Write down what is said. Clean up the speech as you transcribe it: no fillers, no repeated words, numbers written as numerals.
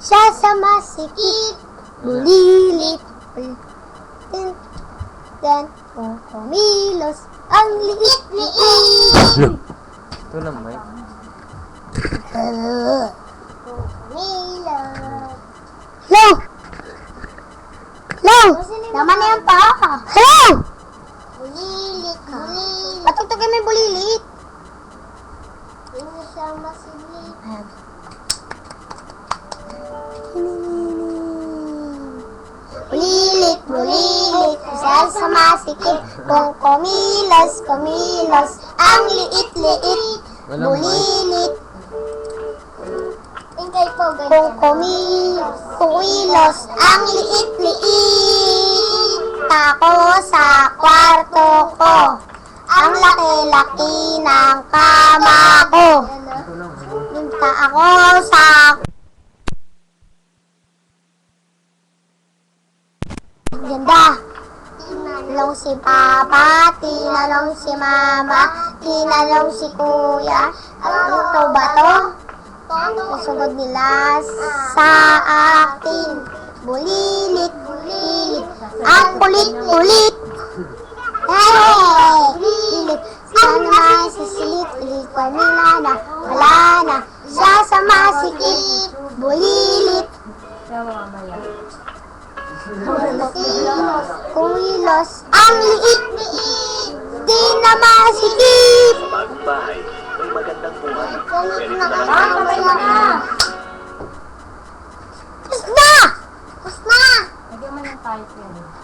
siya sa masikip, bulilit, dan kung kumilos, ang liit-liit. Ito lang, Mike. Kumilos. Hello! Hello! Naman na yan pa. Hello! Bulilit, bulilit. Patugtugin mo yung bulilit. Siya masikip. Ayan. Bulilit, bulilit, siya sa masikip. Kung kumilos, kumilos, ang liit-liit. Bulilit. Kung kumilos, ang liit-liit. Ako sa kwarto ko, ang laki-laki ng kama ko. Punta ako sa ganda. Tinanong si Papa, tinanong si Mama, tinanong si Kuya, ano to ba to? Nasugod nila sa akin. Bulilit, bulilit, ang kulit-kulit. Hey! Bulilit, sana masisilip, ulit pa nila na, wala na, siya sa masikip. Bulilit. Kumilos, ang liit-liit, di na masikip. Bagong bahay, may magandang buhay. Tapos na! Tapos na! Lagyan mo ng type yan.